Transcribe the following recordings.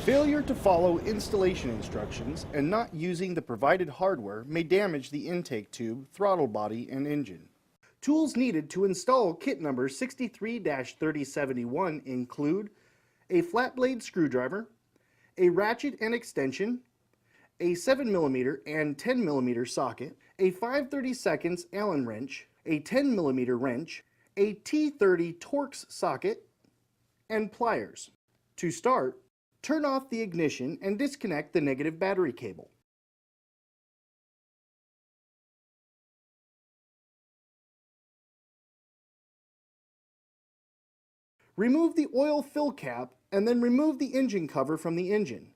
Failure to follow installation instructions and not using the provided hardware may damage the intake tube, throttle body, and engine. Tools needed to install kit number 63-3071 include a flat blade screwdriver, a ratchet and extension, a 7mm and 10mm socket, a 5/32 Allen wrench, a 10mm wrench, a T30 Torx socket, and pliers. To start, turn off the ignition and disconnect the negative battery cable. Remove the oil fill cap and then remove the engine cover from the engine.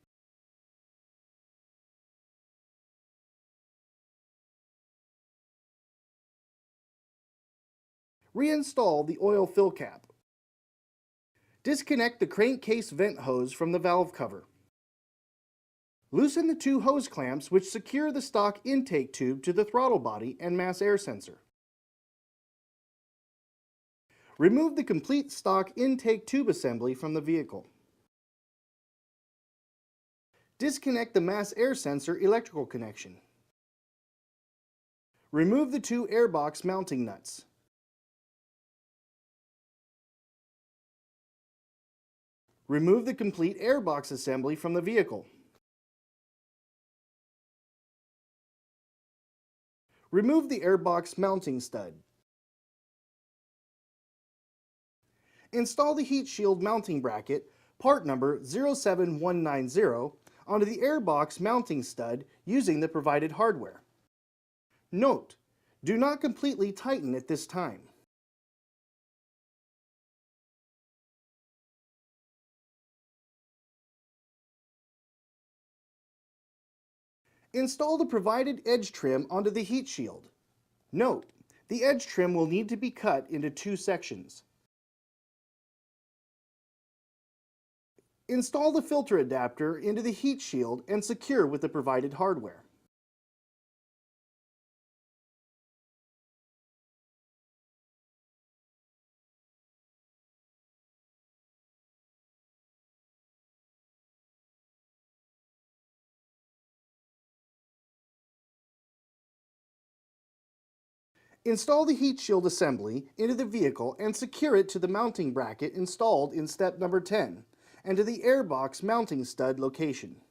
Reinstall the oil fill cap. Disconnect the crankcase vent hose from the valve cover. Loosen the two hose clamps which secure the stock intake tube to the throttle body and mass air sensor. Remove the complete stock intake tube assembly from the vehicle. Disconnect the mass air sensor electrical connection. Remove the two airbox mounting nuts. Remove the complete airbox assembly from the vehicle. Remove the airbox mounting stud. Install the heat shield mounting bracket, part number 07190, onto the airbox mounting stud using the provided hardware. Note: do not completely tighten at this time. Install the provided edge trim onto the heat shield. Note: the edge trim will need to be cut into two sections. Install the filter adapter into the heat shield and secure with the provided hardware. Install the heat shield assembly into the vehicle and secure it to the mounting bracket installed in step number 10 and to the airbox mounting stud location.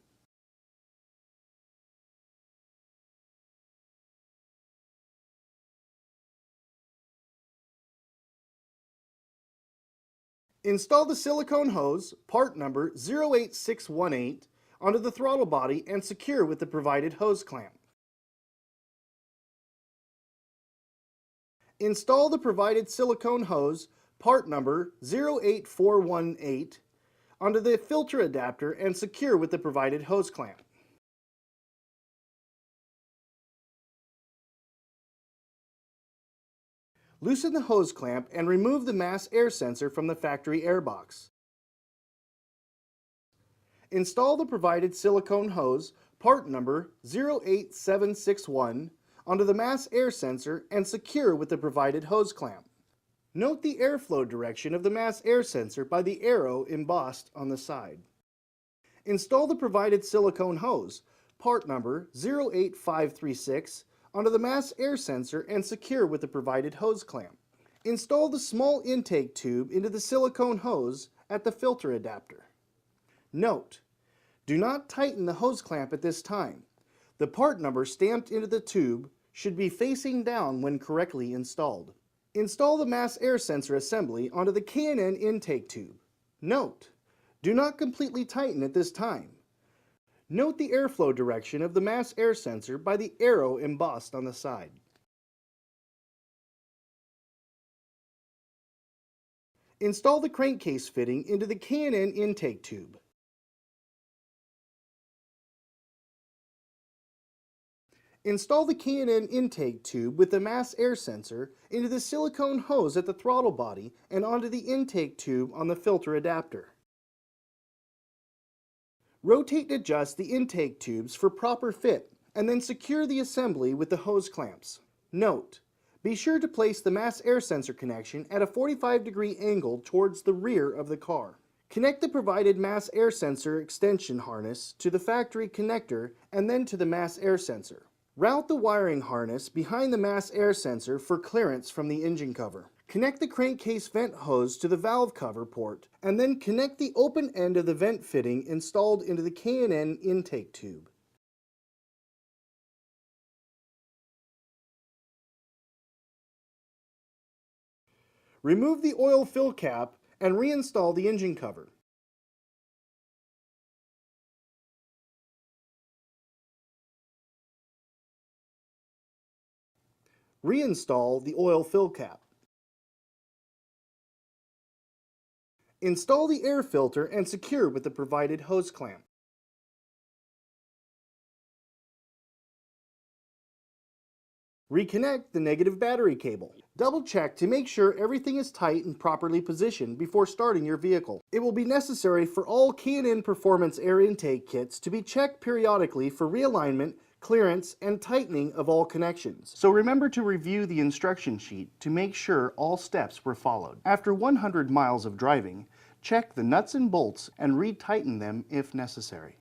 Install the silicone hose, part number 08618, onto the throttle body and secure with the provided hose clamp. Install the provided silicone hose, part number 08418, onto the filter adapter and secure with the provided hose clamp. Loosen the hose clamp and remove the mass air sensor from the factory airbox. Install the provided silicone hose, part number 08761, onto the mass air sensor and secure with the provided hose clamp. Note the airflow direction of the mass air sensor by the arrow embossed on the side. Install the provided silicone hose, part number 08536, onto the mass air sensor and secure with the provided hose clamp. Install the small intake tube into the silicone hose at the filter adapter. Note: do not tighten the hose clamp at this time. The part number stamped into the tube should be facing down when correctly installed. Install the mass air sensor assembly onto the K&N intake tube. Note: do not completely tighten at this time. Note the airflow direction of the mass air sensor by the arrow embossed on the side. Install the crankcase fitting into the K&N intake tube. Install the K&N intake tube with the mass air sensor into the silicone hose at the throttle body and onto the intake tube on the filter adapter. Rotate and adjust the intake tubes for proper fit and then secure the assembly with the hose clamps. Note: be sure to place the mass air sensor connection at a 45-degree angle towards the rear of the car. Connect the provided mass air sensor extension harness to the factory connector and then to the mass air sensor. Route the wiring harness behind the mass air sensor for clearance from the engine cover. Connect the crankcase vent hose to the valve cover port and then connect the open end of the vent fitting installed into the K&N intake tube. Remove the oil fill cap and reinstall the engine cover. Reinstall the oil fill cap. Install the air filter and secure with the provided hose clamp. Reconnect the negative battery cable. Double check to make sure everything is tight and properly positioned before starting your vehicle. It will be necessary for all K&N Performance air intake kits to be checked periodically for realignment, clearance, and tightening of all connections. So remember to review the instruction sheet to make sure all steps were followed. After 100 miles of driving, check the nuts and bolts and retighten them if necessary.